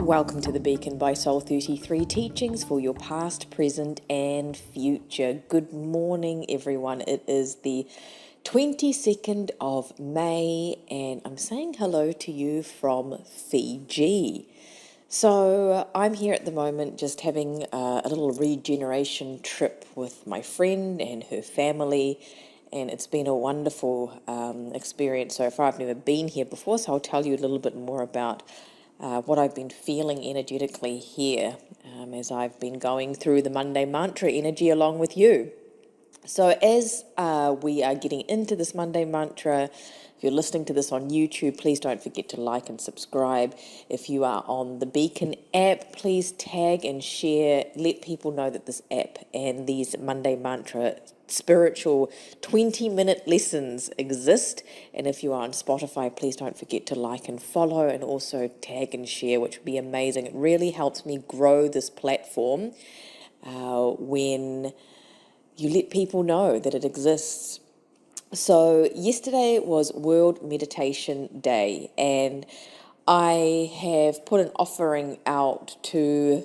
Welcome to the Beacon by Soul 33 teachings for your past, present, and future. Good morning, everyone. It is the 22nd of May, and I'm saying hello to you from Fiji. So I'm here at the moment just having a little regeneration trip with my friend and her family, and it's been a wonderful experience so far. I've never been here before, so I'll tell you a little bit more about what I've been feeling energetically here as I've been going through the Monday mantra energy along with you. So as we are getting into this Monday mantra, if you're listening to this on YouTube, please don't forget to like and subscribe. If you are on the Beacon app, please tag and share. Let people know that this app and these Monday mantra spiritual 20-minute lessons exist. And if you are on Spotify, please don't forget to like and follow and also tag and share, which would be amazing. It really helps me grow this platform when you let people know that it exists. So yesterday was World Meditation Day, and I have put an offering out to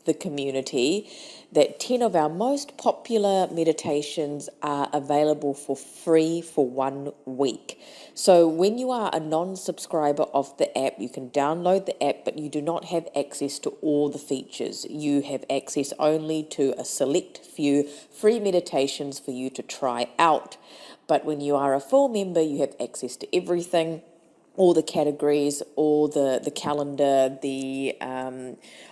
the community that 10 of our most popular meditations are available for free for 1 week. So when you are a non-subscriber of the app, you can download the app, but you do not have access to all the features. You have access only to a select few free meditations for you to try out. But when you are a full member, you have access to everything, all the categories, all the calendar, the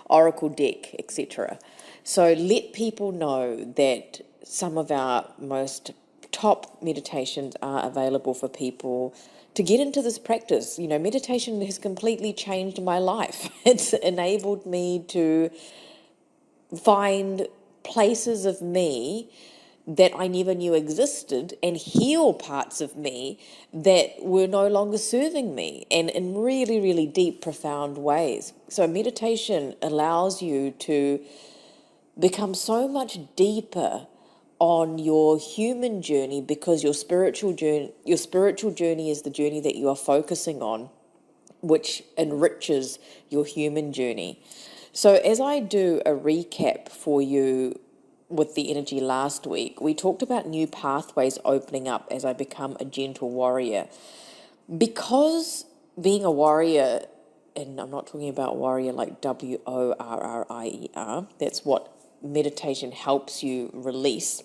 oracle deck, etc. So let people know that some of our most top meditations are available for people to get into this practice. You know, meditation has completely changed my life. It's enabled me to find places of me that I never knew existed and heal parts of me that were no longer serving me, and in really, really deep, profound ways. So meditation allows you to become so much deeper on your human journey, because your spiritual journey is the journey that you are focusing on, which enriches your human journey. So as I do a recap for you with the energy last week, we talked about new pathways opening up as I become a gentle warrior. Because being a warrior, and I'm not talking about warrior like WORRIER, that's what meditation helps you release.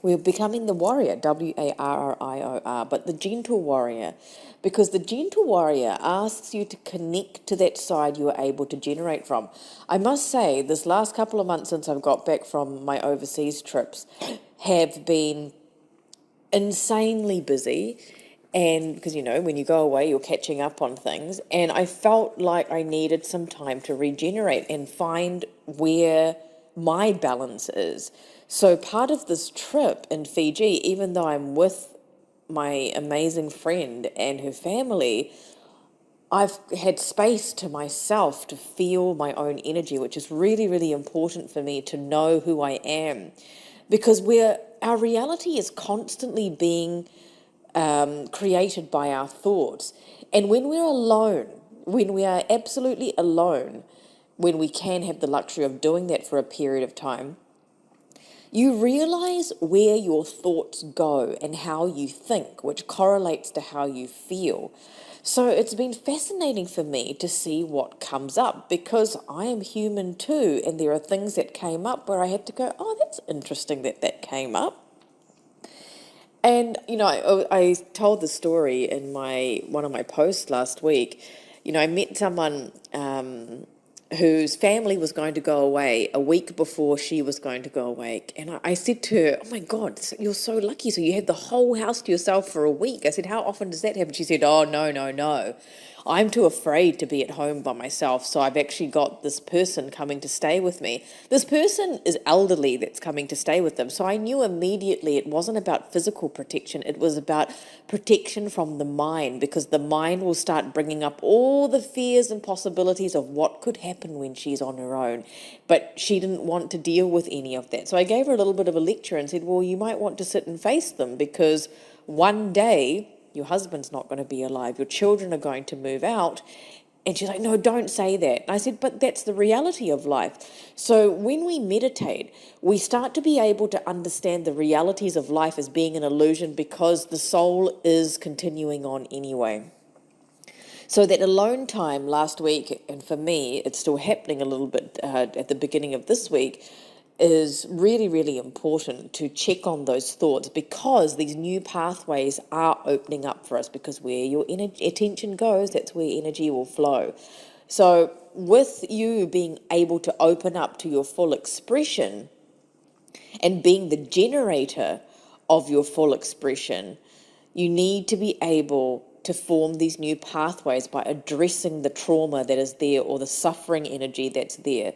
We're becoming the warrior, WARRIOR, but the gentle warrior, because the gentle warrior asks you to connect to that side you are able to generate from. I must say, this last couple of months since I've got back from my overseas trips have been insanely busy. And because, you know, when you go away, you're catching up on things. And I felt like I needed some time to regenerate and find where my balance is. So part of this trip in Fiji, even though I'm with my amazing friend and her family, I've had space to myself to feel my own energy, which is really, really important for me to know who I am. Because our reality is constantly being created by our thoughts. And when we're alone, when we are absolutely alone, when we can have the luxury of doing that for a period of time, you realize where your thoughts go and how you think, which correlates to how you feel. So it's been fascinating for me to see what comes up, because I am human too, and there are things that came up where I had to go, oh, that's interesting that came up. And, you know, I told the story in one of my posts last week. You know, I met someone whose family was going to go away a week before she was going to go away. And I said to her, oh my God, you're so lucky. So you had the whole house to yourself for a week. I said, how often does that happen? She said, oh, no. I'm too afraid to be at home by myself. So I've actually got this person coming to stay with me. This person is elderly that's coming to stay with them. So I knew immediately it wasn't about physical protection. It was about protection from the mind, because the mind will start bringing up all the fears and possibilities of what could happen when she's on her own. But she didn't want to deal with any of that. So I gave her a little bit of a lecture and said, well, you might want to sit and face them, because one day your husband's not going to be alive, your children are going to move out, And she's like, no, don't say that. And I said, but that's the reality of life. So when we meditate, we start to be able to understand the realities of life as being an illusion because the soul is continuing on anyway. So that alone time last week, and for me, it's still happening a little bit at the beginning of this week, is really, really important to check on those thoughts because these new pathways are opening up for us because where your attention goes, that's where energy will flow. So with you being able to open up to your full expression and being the generator of your full expression, you need to be able to form these new pathways by addressing the trauma that is there or the suffering energy that's there.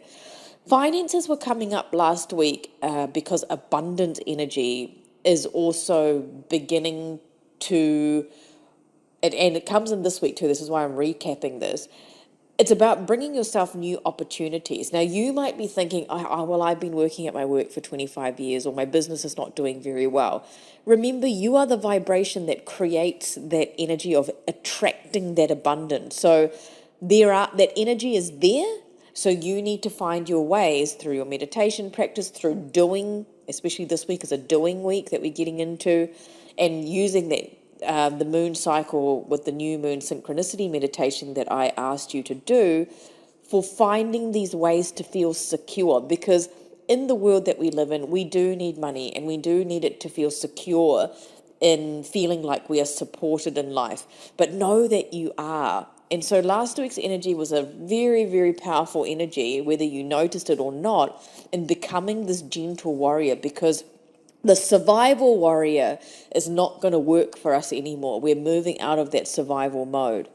Finances were coming up last week because abundant energy is also beginning to, and it comes in this week too, this is why I'm recapping this. It's about bringing yourself new opportunities. Now, you might be thinking, well, I've been working at my work for 25 years or my business is not doing very well. Remember, you are the vibration that creates that energy of attracting that abundance. So that energy is there. So you need to find your ways through your meditation practice, through doing, especially this week is a doing week that we're getting into, and using that the moon cycle with the new moon synchronicity meditation that I asked you to do for finding these ways to feel secure. Because in the world that we live in, we do need money and we do need it to feel secure in feeling like we are supported in life. But know that you are. And so last week's energy was a very, very powerful energy, whether you noticed it or not, in becoming this gentle warrior, because the survival warrior is not going to work for us anymore. We're moving out of that survival mode.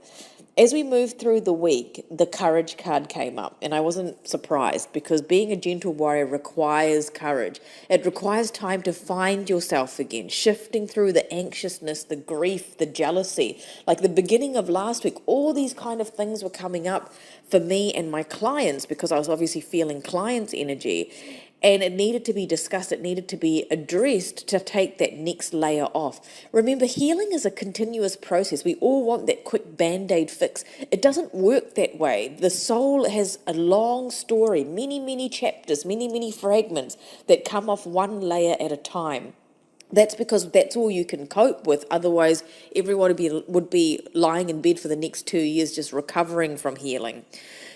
As we moved through the week, the courage card came up, and I wasn't surprised because being a gentle warrior requires courage. It requires time to find yourself again, shifting through the anxiousness, the grief, the jealousy. Like the beginning of last week, all these kind of things were coming up for me and my clients because I was obviously feeling clients' energy. And it needed to be discussed, it needed to be addressed to take that next layer off. Remember, healing is a continuous process. We all want that quick Band-Aid fix. It doesn't work that way. The soul has a long story, many, many chapters, many, many fragments that come off one layer at a time. That's because that's all you can cope with. Otherwise, everyone would be lying in bed for the next 2 years just recovering from healing.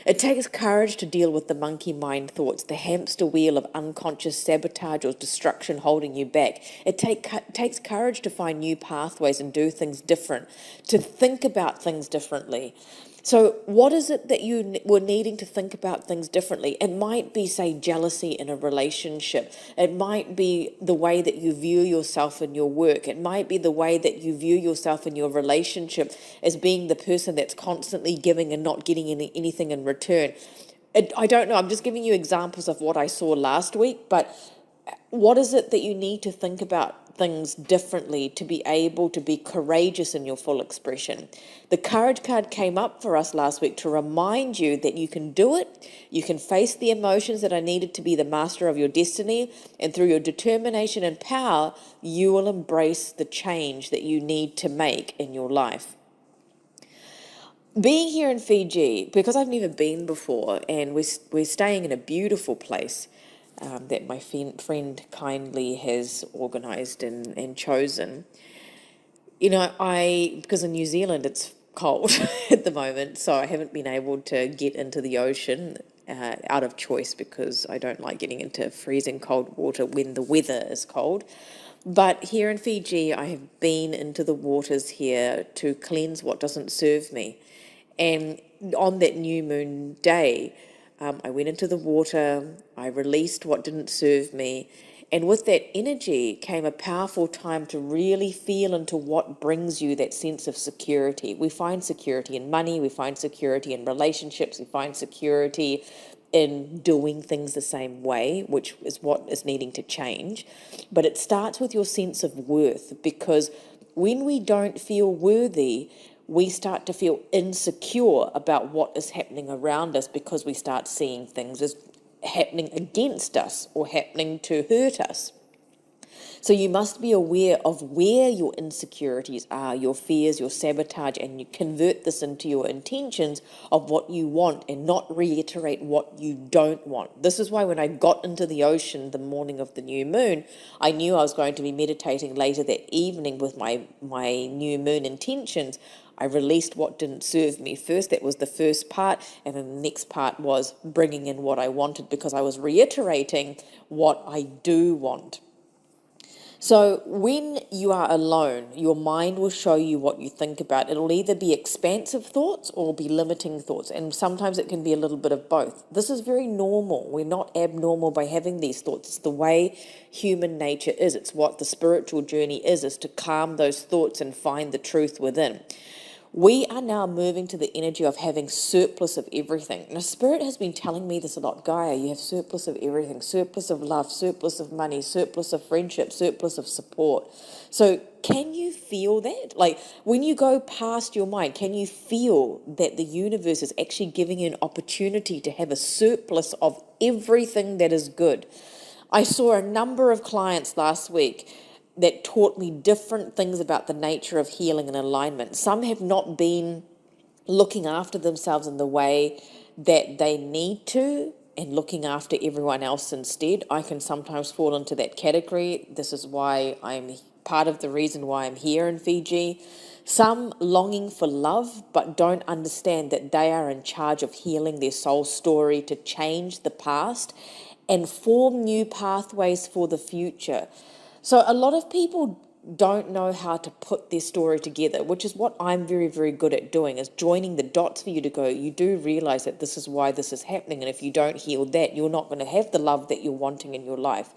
It takes courage to deal with the monkey mind thoughts, the hamster wheel of unconscious sabotage or destruction holding you back. It takes courage to find new pathways and do things different, to think about things differently. So what is it that you were needing to think about things differently? It might be, say, jealousy in a relationship. It might be the way that you view yourself in your work. It might be the way that you view yourself in your relationship as being the person that's constantly giving and not getting anything in return. I don't know. I'm just giving you examples of what I saw last week, but what is it that you need to think about things differently to be able to be courageous in your full expression? The courage card came up for us last week to remind you that you can do it, you can face the emotions that are needed to be the master of your destiny, and through your determination and power, you will embrace the change that you need to make in your life. Being here in Fiji, because I've never been before, and we're staying in a beautiful place, that my friend kindly has organised and chosen. You know, because in New Zealand it's cold at the moment, so I haven't been able to get into the ocean out of choice because I don't like getting into freezing cold water when the weather is cold. But here in Fiji, I have been into the waters here to cleanse what doesn't serve me. And on that new moon day, I went into the water, I released what didn't serve me, and with that energy came a powerful time to really feel into what brings you that sense of security. We find security in money, we find security in relationships, we find security in doing things the same way, which is what is needing to change. But it starts with your sense of worth, because when we don't feel worthy, we start to feel insecure about what is happening around us because we start seeing things as happening against us or happening to hurt us. So you must be aware of where your insecurities are, your fears, your sabotage, and you convert this into your intentions of what you want and not reiterate what you don't want. This is why when I got into the ocean the morning of the new moon, I knew I was going to be meditating later that evening with my new moon intentions. I released what didn't serve me first. That was the first part. And then the next part was bringing in what I wanted, because I was reiterating what I do want. So when you are alone, your mind will show you what you think about. It'll either be expansive thoughts or be limiting thoughts. And sometimes it can be a little bit of both. This is very normal. We're not abnormal by having these thoughts. It's the way human nature is. It's what the spiritual journey is to calm those thoughts and find the truth within. We are now moving to the energy of having surplus of everything. Now, Spirit has been telling me this a lot. Gaia, you have surplus of everything, surplus of love, surplus of money, surplus of friendship, surplus of support. So can you feel that? Like when you go past your mind, can you feel that the universe is actually giving you an opportunity to have a surplus of everything that is good? I saw a number of clients last week that taught me different things about the nature of healing and alignment. Some have not been looking after themselves in the way that they need to and looking after everyone else instead. I can sometimes fall into that category. This is why I'm part of the reason why I'm here in Fiji. Some longing for love but don't understand that they are in charge of healing their soul story to change the past and form new pathways for the future. So a lot of people don't know how to put their story together, which is what I'm very, very good at doing, is joining the dots for you to go, you do realize that this is why this is happening. And if you don't heal that, you're not going to have the love that you're wanting in your life.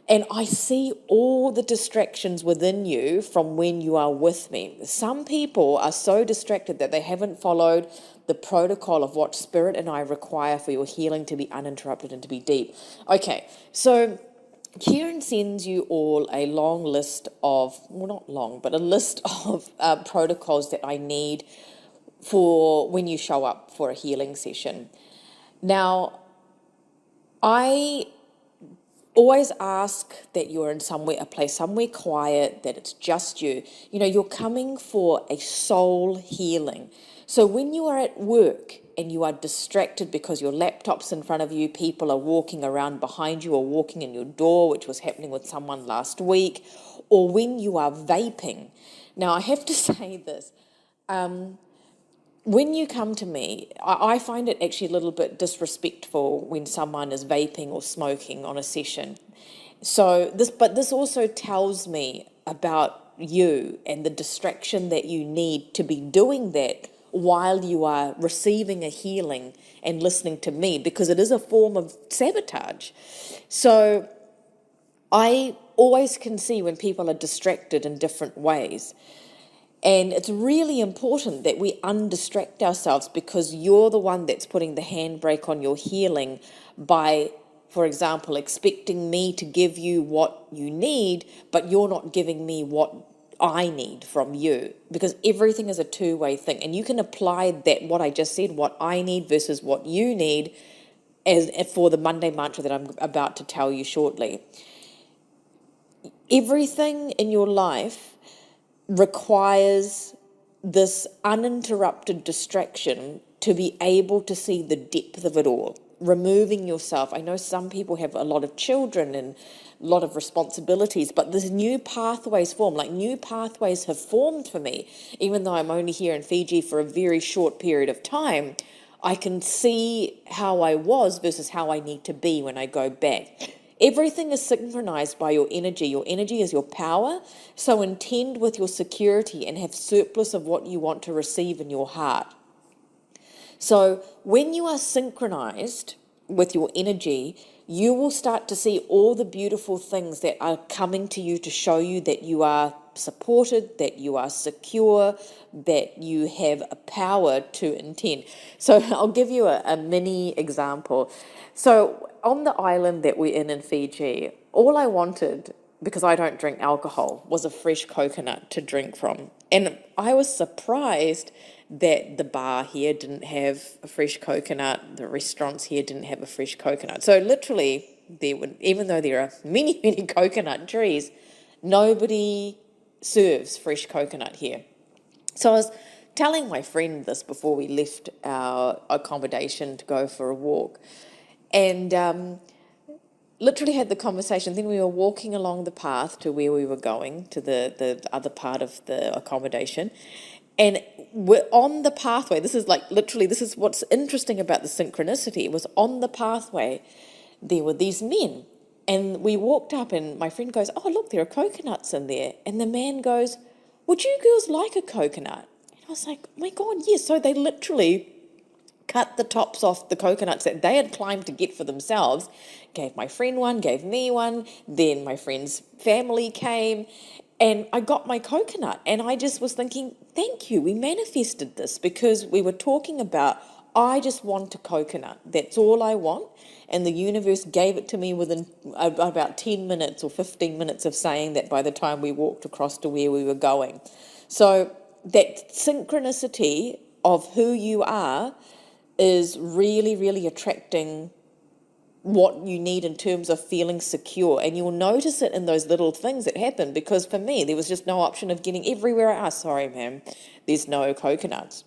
And I see all the distractions within you from when you are with me. Some people are so distracted that they haven't followed the protocol of what Spirit and I require for your healing to be uninterrupted and to be deep. Okay, so Kieran sends you all a long list of, well, not long, but a list of protocols that I need for when you show up for a healing session. Now, I always ask that you're in a place somewhere quiet, that it's just you. You know, you're coming for a soul healing. So when you are at work and you are distracted because your laptop's in front of you, people are walking around behind you or walking in your door, which was happening with someone last week, or when you are vaping. Now, I have to say this. When you come to me, I find it actually a little bit disrespectful when someone is vaping or smoking on a session. But this also tells me about you and the distraction that you need to be doing that while you are receiving a healing and listening to me, because it is a form of sabotage. So I always can see when people are distracted in different ways. And it's really important that we undistract ourselves, because you're the one that's putting the handbrake on your healing by, for example, expecting me to give you what you need, but you're not giving me what I need from you, because everything is a two-way thing. And you can apply that, what I just said, what I need versus what you need, as for the Monday mantra that I'm about to tell you shortly. Everything in your life requires this uninterrupted distraction to be able to see the depth of it all, removing yourself. I know some people have a lot of children and a lot of responsibilities, but there's new pathways form. Like new pathways have formed for me, even though I'm only here in Fiji for a very short period of time. I can see how I was versus how I need to be when I go back. Everything is synchronized by your energy. Your energy is your power. So intend with your security and have surplus of what you want to receive in your heart. So when you are synchronized with your energy, you will start to see all the beautiful things that are coming to you to show you that you are supported, that you are secure, that you have a power to intend. So I'll give you a mini example. So on the island that we're in Fiji, all I wanted, because I don't drink alcohol, was a fresh coconut to drink from. And I was surprised that the bar here didn't have a fresh coconut, the restaurants here didn't have a fresh coconut. So literally, even though there are many, many coconut trees, nobody serves fresh coconut here. So I was telling my friend this before we left our accommodation to go for a walk, and literally had the conversation. Then we were walking along the path to where we were going, to the other part of the accommodation. And we're on the pathway. This is what's interesting about the synchronicity. It was on the pathway. There were these men. And we walked up and my friend goes, "Oh, look, there are coconuts in there." And the man goes, "Would you girls like a coconut?" And I was like, "Oh my God, yes." So they literally cut the tops off the coconuts that they had climbed to get for themselves, gave my friend one, gave me one, then my friend's family came, and I got my coconut. And I just was thinking, thank you, we manifested this, because we were talking about, I just want a coconut, that's all I want. And the universe gave it to me within about 10 minutes or 15 minutes of saying that by the time we walked across to where we were going. So that synchronicity of who you are is really, really attracting what you need in terms of feeling secure. And you'll notice it in those little things that happen, because for me, there was just no option of getting everywhere I asked. Sorry, ma'am, there's no coconuts.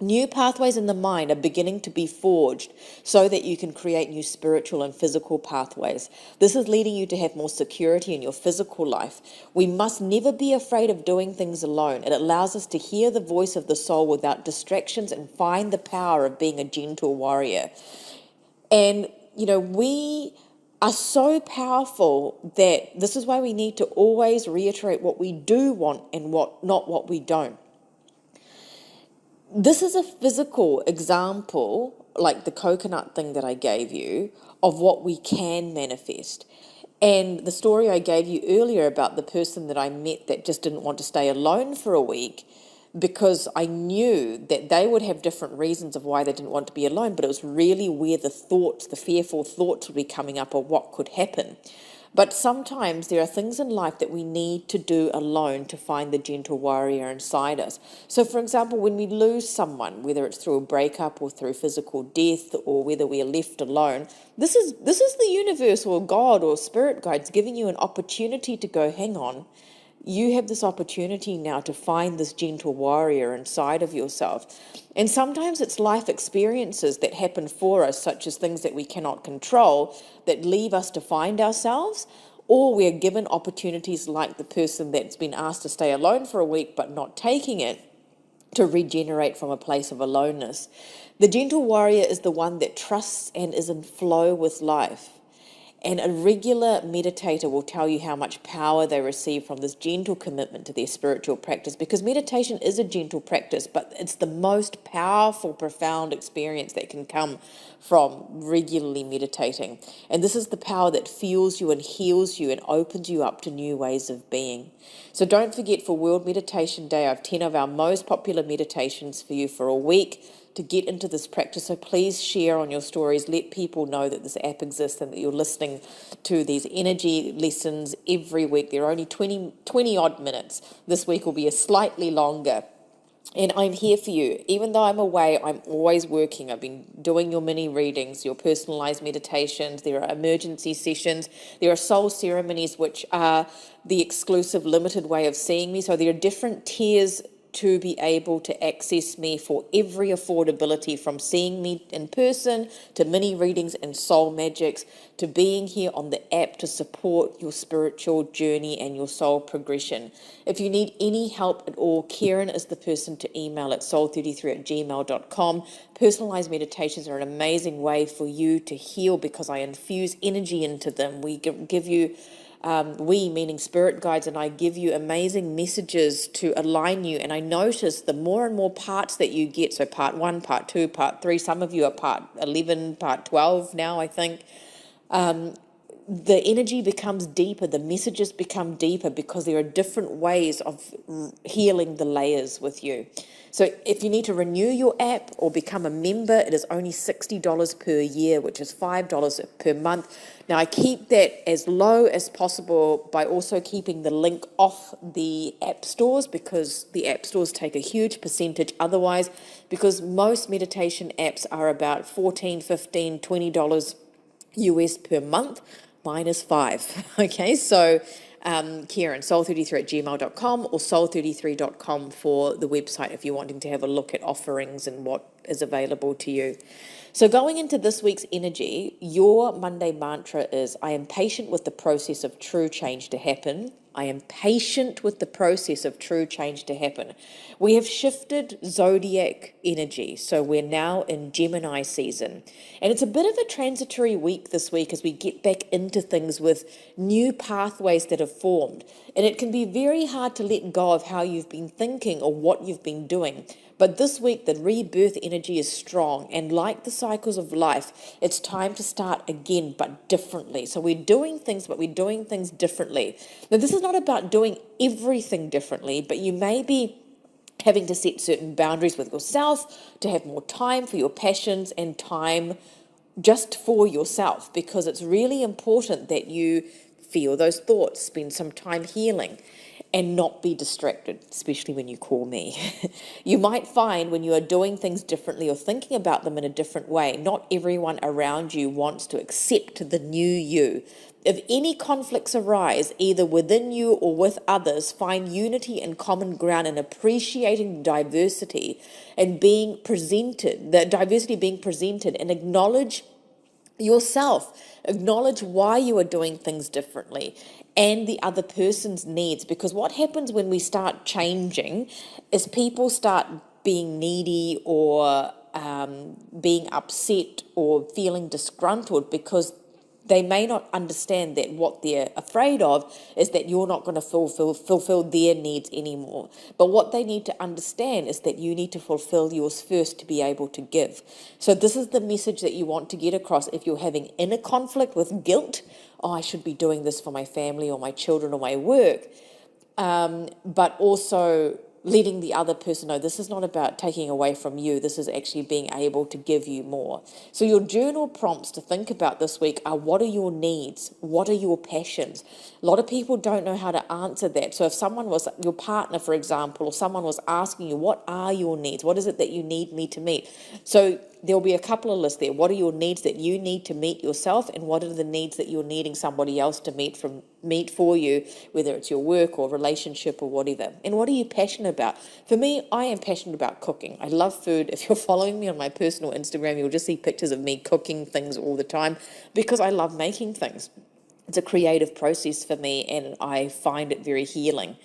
New pathways in the mind are beginning to be forged so that you can create new spiritual and physical pathways. This is leading you to have more security in your physical life. We must never be afraid of doing things alone. It allows us to hear the voice of the soul without distractions and find the power of being a gentle warrior. And, we are so powerful that this is why we need to always reiterate what we do want and not what we don't. This is a physical example, like the coconut thing that I gave you, of what we can manifest. And the story I gave you earlier about the person that I met that just didn't want to stay alone for a week, because I knew that they would have different reasons of why they didn't want to be alone, but it was really where the fearful thoughts would be coming up, or what could happen. But sometimes there are things in life that we need to do alone to find the gentle warrior inside us. So, for example, when we lose someone, whether it's through a breakup or through physical death, or whether we are left alone, this is the universe or God or spirit guides giving you an opportunity to go, hang on, you have this opportunity now to find this gentle warrior inside of yourself. And sometimes it's life experiences that happen for us, such as things that we cannot control, that leave us to find ourselves, or we're given opportunities like the person that's been asked to stay alone for a week but not taking it, to regenerate from a place of aloneness. The gentle warrior is the one that trusts and is in flow with life. And a regular meditator will tell you how much power they receive from this gentle commitment to their spiritual practice, because meditation is a gentle practice, but it's the most powerful, profound experience that can come from regularly meditating. And this is the power that fuels you and heals you and opens you up to new ways of being. So don't forget, for World Meditation Day, I have 10 of our most popular meditations for you for a week to get into this practice. So please share on your stories, let people know that this app exists and that you're listening to these energy lessons every week. They're only 20 odd minutes. This week will be a slightly longer. And I'm here for you. Even though I'm away, I'm always working. I've been doing your mini readings, your personalized meditations. There are emergency sessions. There are soul ceremonies, which are the exclusive limited way of seeing me. So there are different tiers to be able to access me for every affordability, from seeing me in person to mini readings and soul magics, to being here on the app to support your spiritual journey and your soul progression. If you need any help at all, Karen is the person to email at soul33@gmail.com. Personalized meditations are an amazing way for you to heal, because I infuse energy into them. We give you we, meaning spirit guides, and I give you amazing messages to align you. And I notice the more and more parts that you get, so part 1, part 2, part 3, some of you are part 11, part 12 now, I think, the energy becomes deeper, the messages become deeper, because there are different ways of healing the layers with you. So if you need to renew your app or become a member, it is only $60 per year, which is $5 per month. Now, I keep that as low as possible by also keeping the link off the app stores, because the app stores take a huge percentage otherwise, because most meditation apps are about $14, $15, $20 US per month, mine is 5. Okay, so Kieran, soul33@gmail.com or soul33.com for the website if you're wanting to have a look at offerings and what is available to you. So going into this week's energy, your Monday mantra is, I am patient with the process of true change to happen. I am patient with the process of true change to happen. We have shifted zodiac energy, so we're now in Gemini season. And it's a bit of a transitory week this week as we get back into things with new pathways that have formed. And it can be very hard to let go of how you've been thinking or what you've been doing. But this week, the rebirth energy is strong. And like the cycles of life, it's time to start again, but differently. So we're doing things, but we're doing things differently. Now, this is not about doing everything differently, but you may be having to set certain boundaries with yourself to have more time for your passions and time just for yourself, because it's really important that you feel those thoughts, spend some time healing and not be distracted, especially when you call me. You might find when you are doing things differently or thinking about them in a different way, not everyone around you wants to accept the new you. If any conflicts arise, either within you or with others, find unity and common ground in appreciating diversity and being presented, the diversity being presented, and acknowledge yourself. Acknowledge why you are doing things differently and the other person's needs. Because what happens when we start changing is people start being needy or being upset or feeling disgruntled because they may not understand that what they're afraid of is that you're not going to fulfill their needs anymore. But what they need to understand is that you need to fulfill yours first to be able to give. So this is the message that you want to get across. If you're having inner conflict with guilt, oh, I should be doing this for my family or my children or my work, but also letting the other person know this is not about taking away from you. This is actually being able to give you more. So your journal prompts to think about this week are, what are your needs? What are your passions? A lot of people don't know how to answer that. So if someone was, your partner, for example, or someone was asking you, what are your needs? What is it that you need me to meet? So there'll be a couple of lists there. What are your needs that you need to meet yourself, and what are the needs that you're needing somebody else to meet for you, whether it's your work or relationship or whatever? And what are you passionate about? For me, I am passionate about cooking. I love food. If you're following me on my personal Instagram, you'll just see pictures of me cooking things all the time because I love making things. It's a creative process for me and I find it very healing.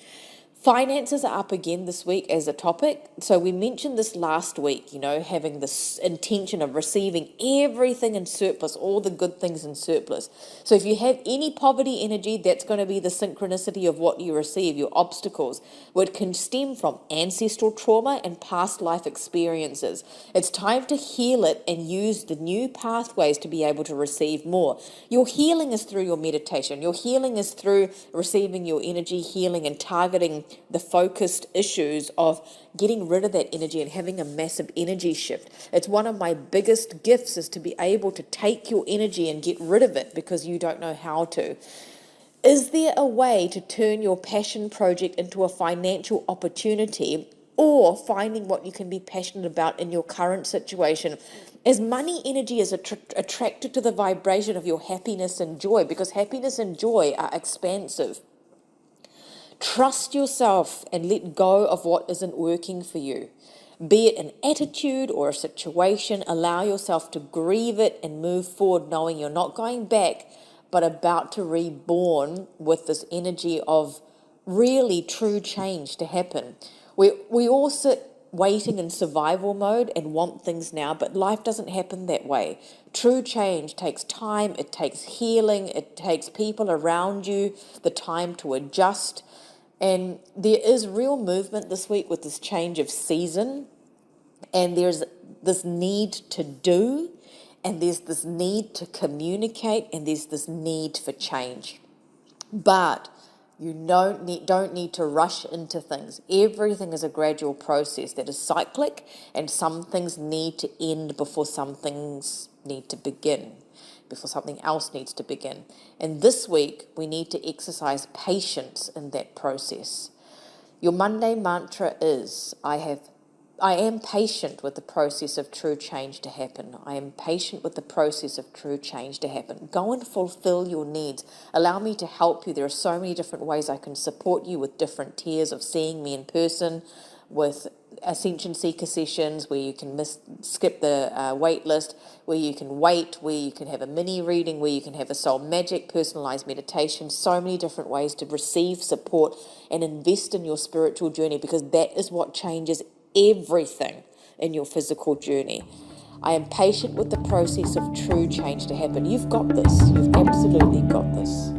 Finances are up again this week as a topic. So we mentioned this last week, having this intention of receiving everything in surplus, all the good things in surplus. So if you have any poverty energy, that's going to be the synchronicity of what you receive, your obstacles, which can stem from ancestral trauma and past life experiences. It's time to heal it and use the new pathways to be able to receive more. Your healing is through your meditation. Your healing is through receiving your energy, healing and targeting the focused issues of getting rid of that energy and having a massive energy shift. It's one of my biggest gifts is to be able to take your energy and get rid of it because you don't know how to. Is there a way to turn your passion project into a financial opportunity, or finding what you can be passionate about in your current situation? As money energy is attracted to the vibration of your happiness and joy, because happiness and joy are expansive. Trust yourself and let go of what isn't working for you. Be it an attitude or a situation, allow yourself to grieve it and move forward knowing you're not going back, but about to reborn with this energy of really true change to happen. We all sit waiting in survival mode and want things now, but life doesn't happen that way. True change takes time, it takes healing, it takes people around you, the time to adjust. And there is real movement this week with this change of season, and there's this need to do, and there's this need to communicate, and there's this need for change. But you don't need to rush into things. Everything is a gradual process that is cyclic, and some things need to end before some things need to begin, before something else needs to begin. And this week, we need to exercise patience in that process. Your Monday mantra is, I have I am patient with the process of true change to happen. I am patient with the process of true change to happen. Go and fulfill your needs. Allow me to help you. There are so many different ways I can support you, with different tiers of seeing me in person, with Ascension Seeker sessions where you can skip the wait list, where you can wait, where you can have a mini reading, where you can have a soul magic personalized meditation. So many different ways to receive support and invest in your spiritual journey, because that is what changes everything in your physical journey. I am patient with the process of true change to happen. You've got this. You've absolutely got this.